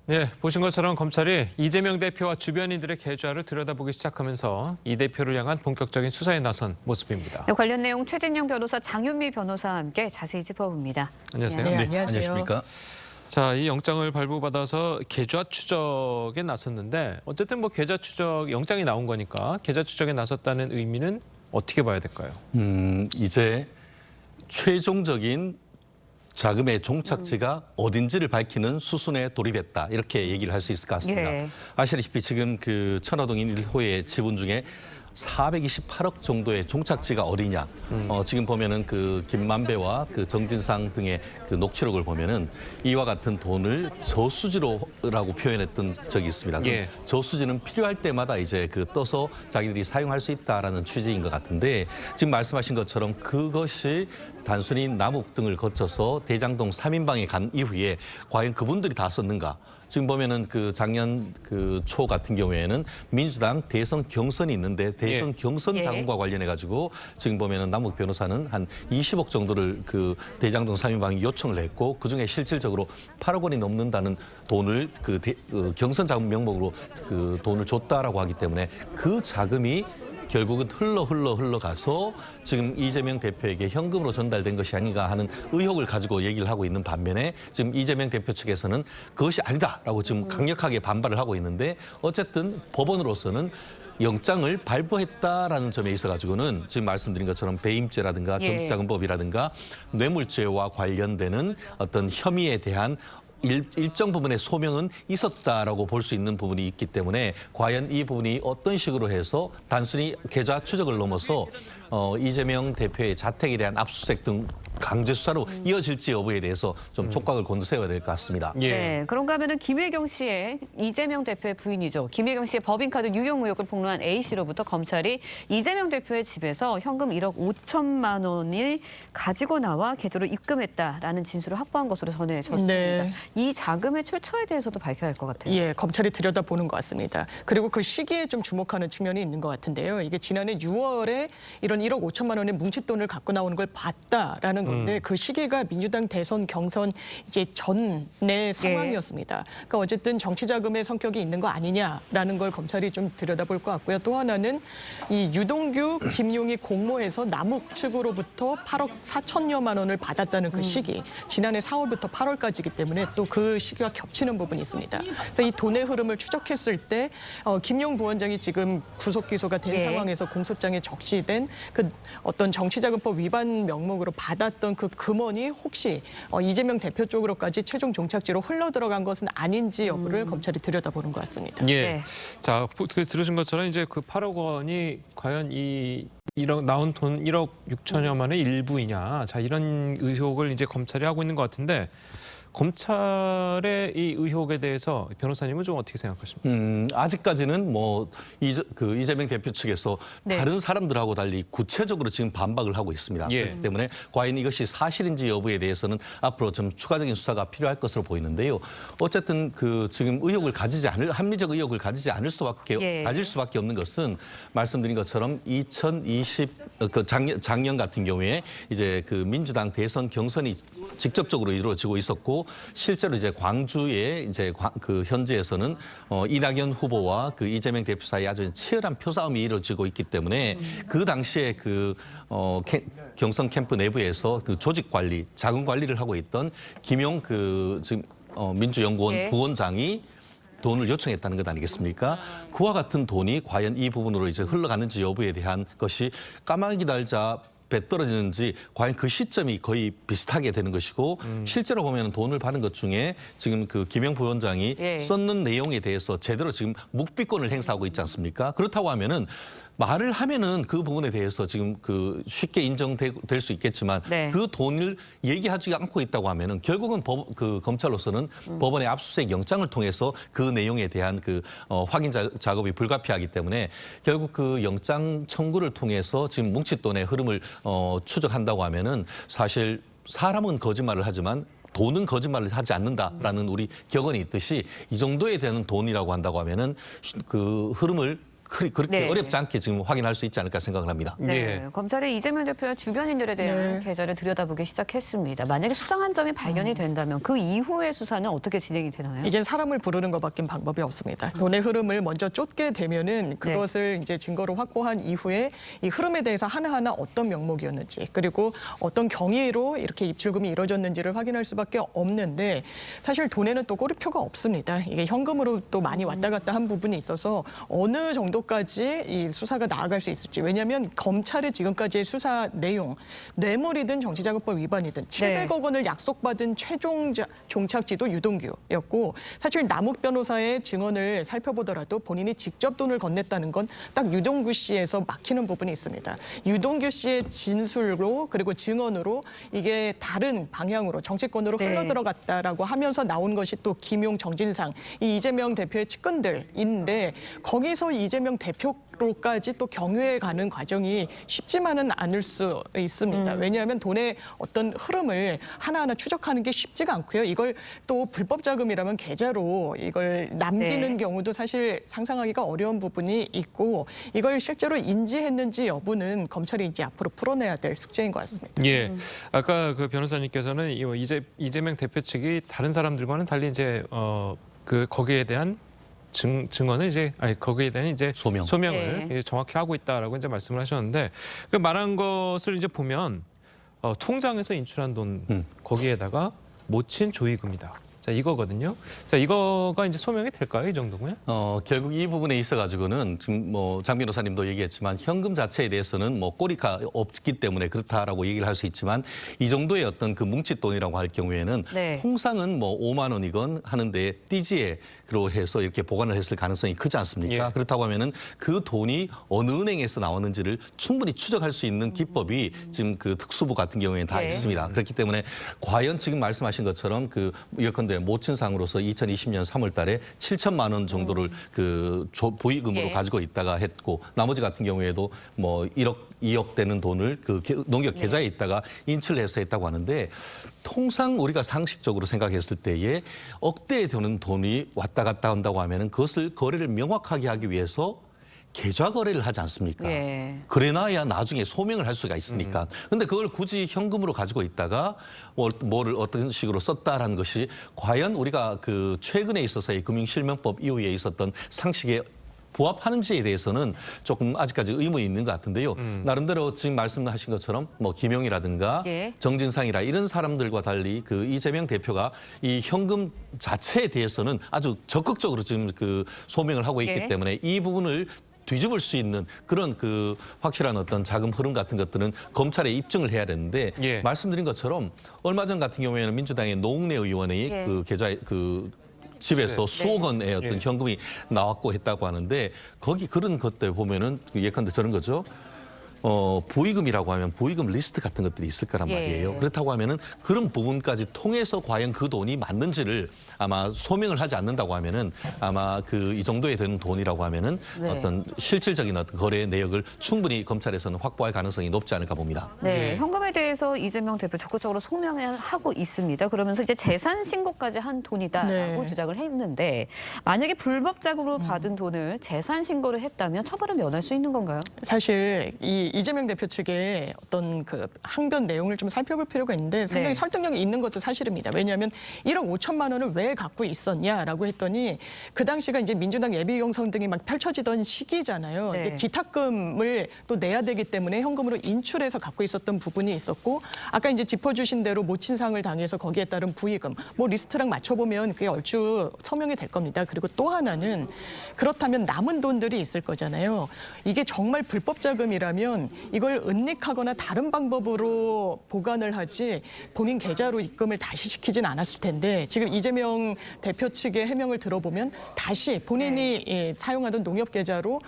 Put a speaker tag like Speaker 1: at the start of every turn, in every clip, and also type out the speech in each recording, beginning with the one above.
Speaker 1: 네, 보신 것처럼 검찰이 이재명 대표와 주변인들의 계좌를 들여다보기 시작하면서 이 대표를 향한 본격적인 수사에 나선 모습입니다.
Speaker 2: 네, 관련 내용 최진영 변호사, 장윤미 변호사와 함께 자세히 짚어봅니다.
Speaker 1: 안녕하세요.
Speaker 3: 네,
Speaker 4: 안녕하세요.
Speaker 3: 안녕하십니까?
Speaker 1: 자, 이 영장을 발부받아서 계좌 추적에 나섰는데 어쨌든 뭐 계좌 추적 영장이 나온 거니까 계좌 추적에 나섰다는 의미는 어떻게 봐야 될까요?
Speaker 3: 이제 최종적인 자금의 종착지가 어딘지를 밝히는 수순에 돌입했다. 이렇게 얘기를 할 수 있을 것 같습니다.
Speaker 2: 예.
Speaker 3: 아시다시피 지금 그 천화동인 1호의 지분 중에 428억 정도의 종착지가 어디냐. 지금 보면은 그 김만배와 그 정진상 등의 그 녹취록을 보면은 이와 같은 돈을 저수지로라고 표현했던 적이 있습니다.
Speaker 1: 예.
Speaker 3: 저수지는 필요할 때마다 이제 그 떠서 자기들이 사용할 수 있다라는 취지인 것 같은데 지금 말씀하신 것처럼 그것이 단순히 남욱 등을 거쳐서 대장동 3인방에 간 이후에 과연 그분들이 다 썼는가? 지금 보면은 그 작년 그 초 같은 경우에는 민주당 대선 경선이 있는데 대선 경선
Speaker 2: 예.
Speaker 3: 자금과 관련해 가지고 지금 보면은 남욱 변호사는 한 20억 정도를 그 대장동 3인방이 요청을 했고 그중에 실질적으로 8억 원이 넘는다는 돈을 그 경선 자금 명목으로 그 돈을 줬다라고 하기 때문에 그 자금이 결국은 흘러가서 지금 이재명 대표에게 현금으로 전달된 것이 아닌가 하는 의혹을 가지고 얘기를 하고 있는 반면에 지금 이재명 대표 측에서는 그것이 아니다라고 지금 강력하게 반발을 하고 있는데 어쨌든 법원으로서는 영장을 발부했다라는 점에 있어가지고는 지금 말씀드린 것처럼 배임죄라든가 정치자금법이라든가 뇌물죄와 관련되는 어떤 혐의에 대한 일정 부분의 소명은 있었다라고 볼 수 있는 부분이 있기 때문에 과연 이 부분이 어떤 식으로 해서 단순히 계좌 추적을 넘어서 이재명 대표의 자택에 대한 압수수색 등 강제 수사로 이어질지 여부에 대해서 좀 촉각을 곤두세워야 될 것 같습니다.
Speaker 1: 예.
Speaker 2: 네, 그런가 하면은 김혜경 씨의 이재명 대표의 부인이죠. 김혜경 씨의 법인카드 유용 의혹을 폭로한 A 씨로부터 검찰이 이재명 대표의 집에서 현금 1억 5천만 원을 가지고 나와 계좌로 입금했다라는 진술을 확보한 것으로 전해졌습니다.
Speaker 4: 네.
Speaker 2: 이 자금의 출처에 대해서도 밝혀야 할 것 같아요.
Speaker 4: 예, 검찰이 들여다보는 것 같습니다. 그리고 그 시기에 좀 주목하는 측면이 있는 것 같은데요. 이게 지난해 6월에 이런 1억 5천만 원의 뭉칫돈을 갖고 나오는 걸 봤다라는 건데 그 시기가 민주당 대선 경선 이제 전의 상황이었습니다. 그러니까 어쨌든 정치 자금의 성격이 있는 거 아니냐라는 걸 검찰이 좀 들여다볼 것 같고요. 또 하나는 이 유동규, 김용희 공모해서 남욱 측으로부터 8억 4천여만 원을 받았다는 그 시기. 지난해 4월부터 8월까지이기 때문에 또 그 시기와 겹치는 부분이 있습니다. 그래서 이 돈의 흐름을 추적했을 때 김용 부원장이 지금 구속 기소가 된 상황에서 공소장에 적시된 그 어떤 정치자금법 위반 명목으로 받았던 그 금원이 혹시 이재명 대표 쪽으로까지 최종 종착지로 흘러 들어간 것은 아닌지 여부를 검찰이 들여다보는 것 같습니다.
Speaker 1: 예.
Speaker 2: 네.
Speaker 1: 자, 들으신 것처럼 이제 그 8억 원이 과연 나온 돈 1억 6천여만의 일부이냐. 자, 이런 의혹을 이제 검찰이 하고 있는 것 같은데 검찰의 이 의혹에 대해서 변호사님은 좀 어떻게 생각하십니까?
Speaker 3: 아직까지는 뭐 이재명 대표 측에서 다른 사람들하고 달리 구체적으로 지금 반박을 하고 있습니다.
Speaker 1: 예.
Speaker 3: 그렇기 때문에 과연 이것이 사실인지 여부에 대해서는 앞으로 좀 추가적인 수사가 필요할 것으로 보이는데요. 어쨌든 그 지금 합리적 의혹을 가지지 않을 수밖에 가질 수밖에 없는 것은 말씀드린 것처럼 2020 작년 같은 경우에 이제 그 민주당 대선 경선이 직접적으로 이루어지고 있었고 실제로 이제 광주의 이제 그 현지에서는 이낙연 후보와 그 이재명 대표 사이 아주 치열한 표싸움이 이루어지고 있기 때문에 그 당시에 그 경선 캠프 내부에서 그 조직 관리, 자금 관리를 하고 있던 김용 그 지금 민주연구원 부원장이 돈을 요청했다는 것 아니겠습니까? 그와 같은 돈이 과연 이 부분으로 이제 흘러가는지 여부에 대한 것이 까마귀 달자 배 떨어지는지 과연 그 시점이 거의 비슷하게 되는 것이고 실제로 보면 돈을 받은 것 중에 지금 그 김영 부원장이 썼는 내용에 대해서 제대로 지금 묵비권을 행사하고 있지 않습니까? 그렇다고 하면은 말을 하면은 그 부분에 대해서 지금 그 쉽게 인정될 수 있겠지만 그 돈을 얘기하지 않고 있다고 하면은 결국은 그 검찰로서는 법원의 압수수색 영장을 통해서 그 내용에 대한 그 확인 작업이 불가피하기 때문에 결국 그 영장 청구를 통해서 지금 뭉칫돈의 흐름을 추적한다고 하면은 사실 사람은 거짓말을 하지만 돈은 거짓말을 하지 않는다라는 우리 격언이 있듯이 이 정도에 되는 돈이라고 한다고 하면은 그 흐름을 그렇게
Speaker 2: 네.
Speaker 3: 어렵지 않게 지금 확인할 수 있지 않을까 생각을 합니다.
Speaker 2: 네,
Speaker 1: 예.
Speaker 2: 검찰이 이재명 대표와 주변인들에 대한
Speaker 4: 네.
Speaker 2: 계좌를 들여다보기 시작했습니다. 만약에 수상한 점이 발견이 된다면 그 이후의 수사는 어떻게 진행이 되나요?
Speaker 4: 이젠 사람을 부르는 것밖에 방법이 없습니다. 돈의 흐름을 먼저 쫓게 되면은 그것을 이제 증거로 확보한 이후에 이 흐름에 대해서 하나하나 어떤 명목이었는지 그리고 어떤 경위로 이렇게 입출금이 이루어졌는지를 확인할 수밖에 없는데 사실 돈에는 또 꼬리표가 없습니다. 이게 현금으로 또 많이 왔다 갔다 한 부분이 있어서 어느 정도까지 이 수사가 나아갈 수 있을지. 왜냐하면 검찰의 지금까지의 수사 내용, 뇌물이든 정치자금법 위반이든 700억 원을 약속받은 최종 종착지도 유동규였고 사실 남욱 변호사의 증언을 살펴보더라도 본인이 직접 돈을 건넸다는 건 딱 유동규 씨에서 막히는 부분이 있습니다. 유동규 씨의 진술로 그리고 증언으로 이게 다른 방향으로 정치권으로
Speaker 2: 네.
Speaker 4: 흘러들어갔다라고 하면서 나온 것이 또 김용, 정진상, 이 이재명 대표의 측근들인데 거기서 이재명 대표로까지 또 경유해 가는 과정이 쉽지만은 않을 수 있습니다. 왜냐하면 돈의 어떤 흐름을 하나하나 추적하는 게 쉽지가 않고요. 이걸 또 불법 자금이라면 계좌로 이걸 남기는
Speaker 2: 네.
Speaker 4: 경우도 사실 상상하기가 어려운 부분이 있고 이걸 실제로 인지했는지 여부는 검찰이 이제 앞으로 풀어내야 될 숙제인 것 같습니다.
Speaker 1: 예. 아까 그 변호사님께서는 이재명 대표 측이 다른 사람들과는 달리 이제 그 거기에 대한 증언을 이제 거기에 대한 이제 소명을
Speaker 2: 네.
Speaker 1: 이제 정확히 하고 있다라고 이제 말씀을 하셨는데 그 말한 것을 이제 보면 통장에서 인출한 돈 거기에다가 모친 조의금이다. 자, 이거거든요. 자, 이거가 이제 소명이 될까요, 이 정도면?
Speaker 3: 결국 이 부분에 있어가지고는 지금 뭐 장 변호사님도 얘기했지만 현금 자체에 대해서는 뭐 꼬리가 없기 때문에 그렇다라고 얘기를 할 수 있지만 이 정도의 어떤 그 뭉칫돈이라고 할 경우에는
Speaker 2: 네.
Speaker 3: 통상은 뭐 5만 원이건 하는데 띠지에로 해서 이렇게 보관을 했을 가능성이 크지 않습니까?
Speaker 1: 예.
Speaker 3: 그렇다고 하면은 그 돈이 어느 은행에서 나왔는지를 충분히 추적할 수 있는 기법이 지금 그 특수부 같은 경우에는 다
Speaker 2: 네.
Speaker 3: 있습니다. 그렇기 때문에 과연 지금 말씀하신 것처럼 그 예컨대 모친상으로서 2020년 3월 달에 7천만 원 정도를 그 보의금으로
Speaker 2: 예.
Speaker 3: 가지고 있다가 했고 나머지 같은 경우에도 뭐 1억, 2억 되는 돈을 그 농협 계좌에 있다가 인출해서 했다고 하는데 통상 우리가 상식적으로 생각했을 때에 억대에 되는 돈이 왔다 갔다 한다고 하면은 그것을 거래를 명확하게 하기 위해서 계좌 거래를 하지 않습니까?
Speaker 2: 예.
Speaker 3: 그래놔야 나중에 소명을 할 수가 있으니까. 근데 그걸 굳이 현금으로 가지고 있다가 뭐를 어떤 식으로 썼다라는 것이 과연 우리가 그 최근에 있어서의 금융실명법 이후에 있었던 상식에 부합하는지에 대해서는 조금 아직까지 의문이 있는 것 같은데요. 나름대로 지금 말씀하신 것처럼 뭐 김용이라든가
Speaker 2: 예.
Speaker 3: 정진상이라 이런 사람들과 달리 그 이재명 대표가 이 현금 자체에 대해서는 아주 적극적으로 지금 그 소명을 하고 있기
Speaker 2: 예.
Speaker 3: 때문에 이 부분을 뒤집을 수 있는 그런 그 확실한 어떤 자금 흐름 같은 것들은 검찰에 입증을 해야 되는데
Speaker 1: 예.
Speaker 3: 말씀드린 것처럼 얼마 전 같은 경우에는 민주당의 노웅래 의원의
Speaker 2: 예.
Speaker 3: 그 계좌에 그 집에서 수억 원의 어떤
Speaker 1: 예.
Speaker 3: 현금이 나왔고 했다고 하는데 거기 그런 것들 보면은 예컨대 저런 거죠. 보의금이라고 하면 보의금 리스트 같은 것들이 있을 거란
Speaker 2: 예.
Speaker 3: 말이에요. 그렇다고 하면은 그런 부분까지 통해서 과연 그 돈이 맞는지를 아마 소명을 하지 않는다고 하면은 아마 그 이 정도에 되는 돈이라고 하면은
Speaker 2: 네.
Speaker 3: 어떤 실질적인 어떤 거래 내역을 충분히 검찰에서는 확보할 가능성이 높지 않을까 봅니다.
Speaker 2: 네,
Speaker 1: 예.
Speaker 2: 현금에 대해서 이재명 대표 적극적으로 소명을 하고 있습니다. 그러면서 이제 재산 신고까지 한 돈이다라고
Speaker 4: 네.
Speaker 2: 주장을 했는데 만약에 불법 자금으로 받은 돈을 재산 신고를 했다면 처벌을 면할 수 있는 건가요?
Speaker 4: 사실 이 이재명 대표 측의 어떤 그 항변 내용을 좀 살펴볼 필요가 있는데 상당히
Speaker 2: 네.
Speaker 4: 설득력이 있는 것도 사실입니다. 왜냐하면 1억 5천만 원을 왜 갖고 있었냐라고 했더니 그 당시가 이제 민주당 예비 경선 등이 막 펼쳐지던 시기잖아요.
Speaker 2: 네.
Speaker 4: 이게 기탁금을 또 내야 되기 때문에 현금으로 인출해서 갖고 있었던 부분이 있었고 아까 이제 짚어주신 대로 모친상을 당해서 거기에 따른 부의금 뭐 리스트랑 맞춰보면 그게 얼추 소명이 될 겁니다. 그리고 또 하나는 그렇다면 남은 돈들이 있을 거잖아요. 이게 정말 불법 자금이라면 이걸 은닉하거나 다른 방법으로 보관을 하지 본인 계좌로 입금을 다시 시키진 않았을 텐데 지금 이재명 대표 측의 해명을 들어보면 다시 본인이 사용하던 농협 계좌로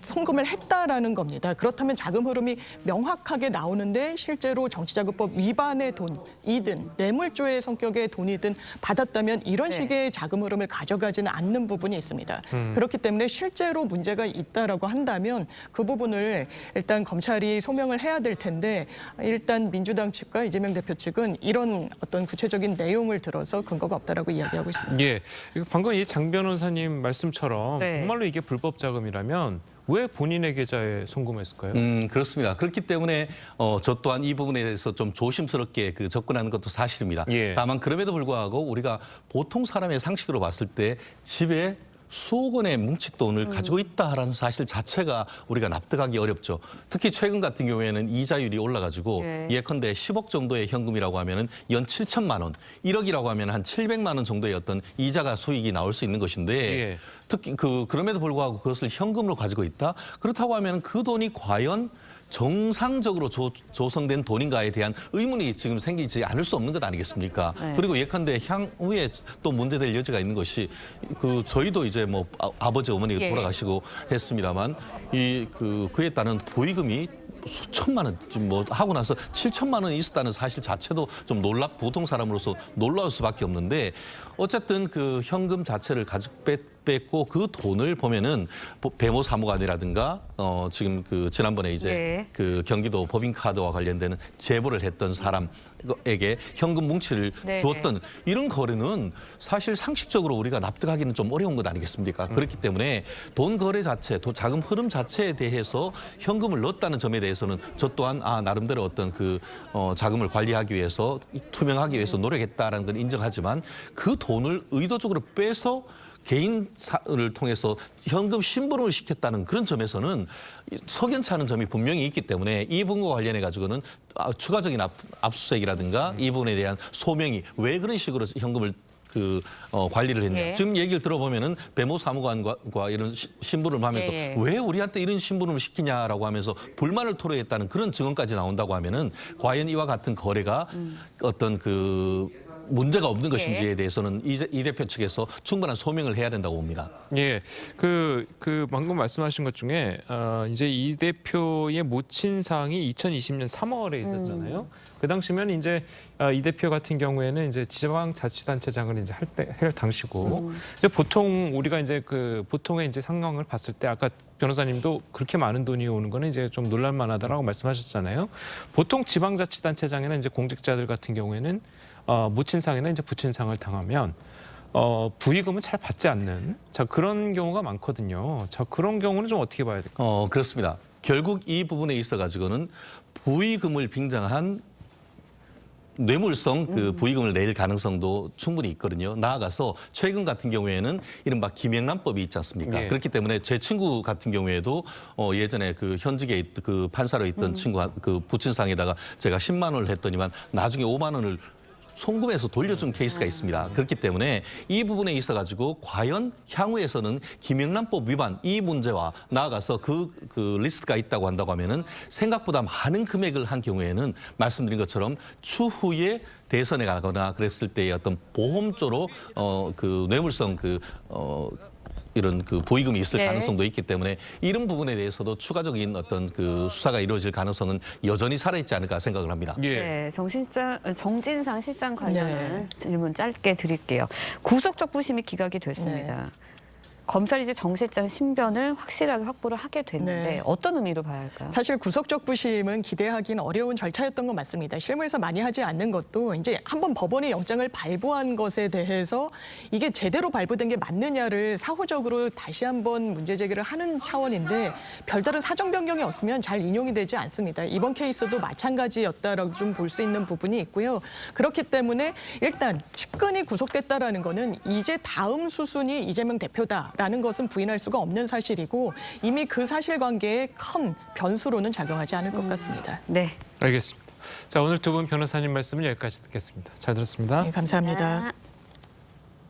Speaker 4: 송금을 했다라는 겁니다. 그렇다면 자금 흐름이 명확하게 나오는데 실제로 정치자금법 위반의 돈이든 뇌물조의 성격의 돈이든 받았다면 이런
Speaker 2: 네.
Speaker 4: 식의 자금 흐름을 가져가지는 않는 부분이 있습니다. 그렇기 때문에 실제로 문제가 있다라고 한다면 그 부분을 일단 검찰이 소명을 해야 될 텐데 일단 민주당 측과 이재명 대표 측은 이런 어떤 구체적인 내용을 들어서 근거가 없다라고 이야기하고 있습니다.
Speaker 1: 예. 방금 이 장 변호사님 말씀처럼
Speaker 2: 네.
Speaker 1: 정말로 이게 불법 자금이라면 왜 본인의 계좌에 송금했을까요?
Speaker 3: 그렇습니다. 그렇기 때문에 저 또한 이 부분에 대해서 좀 조심스럽게 접근하는 것도 사실입니다.
Speaker 1: 예.
Speaker 3: 다만 그럼에도 불구하고 우리가 보통 사람의 상식으로 봤을 때 집에 수억 원의 뭉칫돈을 가지고 있다라는 사실 자체가 우리가 납득하기 어렵죠. 특히 최근 같은 경우에는 이자율이 올라가지고
Speaker 2: 네.
Speaker 3: 예컨대 10억 정도의 현금이라고 하면은 연 7천만 원, 1억이라고 하면 한 700만 원 정도의 어떤 이자가 수익이 나올 수 있는 것인데
Speaker 1: 예.
Speaker 3: 특히 그럼에도 불구하고 그것을 현금으로 가지고 있다. 그렇다고 하면 그 돈이 과연 정상적으로 조성된 돈인가에 대한 의문이 지금 생기지 않을 수 없는 것 아니겠습니까?
Speaker 2: 네.
Speaker 3: 그리고 예컨대 향후에 또 문제될 여지가 있는 것이 저희도 이제 뭐 아버지 어머니가
Speaker 2: 예.
Speaker 3: 돌아가시고 했습니다만 그에 따른 보위금이 수천만 원, 지금 뭐 하고 나서 7천만 원이 있었다는 사실 자체도 좀 보통 사람으로서 놀라울 수밖에 없는데 어쨌든 그 현금 자체를 가지고 뺐고 그 돈을 보면은 배모 사무관이라든가 지금 지난번에 이제
Speaker 2: 네.
Speaker 3: 그 경기도 법인카드와 관련되는 제보를 했던 사람에게 현금 뭉치를
Speaker 2: 네.
Speaker 3: 주었던 이런 거래는 사실 상식적으로 우리가 납득하기는 좀 어려운 것 아니겠습니까? 그렇기 때문에 돈 거래 자체, 자금 흐름 자체에 대해서 현금을 넣었다는 점에 대해서는 저 또한 나름대로 어떤 자금을 관리하기 위해서 투명하기 위해서 노력했다라는 건 인정하지만 그 돈을 의도적으로 빼서 개인을 통해서 현금 심부름을 시켰다는 그런 점에서는 석연치 않은 점이 분명히 있기 때문에 이 부분과 관련해 가지고는 추가적인 압수수색이라든가 이 부분에 대한 소명이 왜 그런 식으로 현금을 관리를 했냐.
Speaker 2: 예.
Speaker 3: 지금 얘기를 들어보면은 배모 사무관과 이런 심부름을 하면서
Speaker 2: 예.
Speaker 3: 왜 우리한테 이런 심부름을 시키냐라고 하면서 불만을 토로했다는 그런 증언까지 나온다고 하면은 과연 이와 같은 거래가 어떤 문제가 없는 것인지에 대해서는 이 대표 측에서 충분한 소명을 해야 된다고 봅니다.
Speaker 1: 예, 방금 말씀하신 것 중에 이제 이 대표의 모친 사항이 2020년 3월에 있었잖아요. 그 당시면 이제 이 대표 같은 경우에는 이제 지방자치단체장을 이제 할 당시고 이제 보통 우리가 이제 보통의 이제 상황을 봤을 때 아까 변호사님도 그렇게 많은 돈이 오는 거는 이제 좀 놀랄만하다라고 말씀하셨잖아요. 보통 지방자치단체장이나 이제 공직자들 같은 경우에는 모친상이나 이제 부친상을 당하면 부의금은 잘 받지 않는 그런 경우가 많거든요. 그런 경우는 좀 어떻게 봐야 될까요?
Speaker 3: 그렇습니다. 결국 이 부분에 있어 가지고는 부의금을 빙자한 뇌물성 부의금을 낼 가능성도 충분히 있거든요. 나아가서 최근 같은 경우에는 이른바 김영란법이 있지 않습니까?
Speaker 1: 예.
Speaker 3: 그렇기 때문에 제 친구 같은 경우에도 예전에 현직에 판사로 있던 친구가 부친상에다가 제가 10만 원을 했더니만 나중에 5만 원을 송금해서 돌려준 케이스가 있습니다. 그렇기 때문에 이 부분에 있어가지고 과연 향후에서는 김영란법 위반 이 문제와 나아가서 그 리스트가 있다고 한다고 하면은 생각보다 많은 금액을 한 경우에는 말씀드린 것처럼 추후에 대선에 가거나 그랬을 때의 어떤 보험조로 뇌물성 이런 부의금이 있을
Speaker 2: 네.
Speaker 3: 가능성도 있기 때문에 이런 부분에 대해서도 추가적인 어떤 수사가 이루어질 가능성은 여전히 살아있지 않을까 생각을 합니다.
Speaker 1: 예.
Speaker 2: 네, 정진상 실장 관련한 질문 짧게 드릴게요. 구속적 부심이 기각이 됐습니다.
Speaker 4: 네.
Speaker 2: 검찰이 이제 정 실장 신변을 확실하게 확보를 하게 됐는데
Speaker 4: 네.
Speaker 2: 어떤 의미로 봐야 할까요?
Speaker 4: 사실 구속적 부심은 기대하기는 어려운 절차였던 건 맞습니다. 실무에서 많이 하지 않는 것도 이제 한번 법원의 영장을 발부한 것에 대해서 이게 제대로 발부된 게 맞느냐를 사후적으로 다시 한번 문제 제기를 하는 차원인데 별다른 사정 변경이 없으면 잘 인용이 되지 않습니다. 이번 케이스도 마찬가지였다라고 좀 볼 수 있는 부분이 있고요. 그렇기 때문에 일단 측근이 구속됐다라는 거는 이제 다음 수순이 이재명 대표다. 라는 것은 부인할 수가 없는 사실이고 이미 그 사실관계에 큰 변수로는 작용하지 않을 것 같습니다.
Speaker 2: 네.
Speaker 1: 알겠습니다. 자, 오늘 두 분 변호사님 말씀은 여기까지 듣겠습니다. 잘 들었습니다.
Speaker 4: 네, 감사합니다.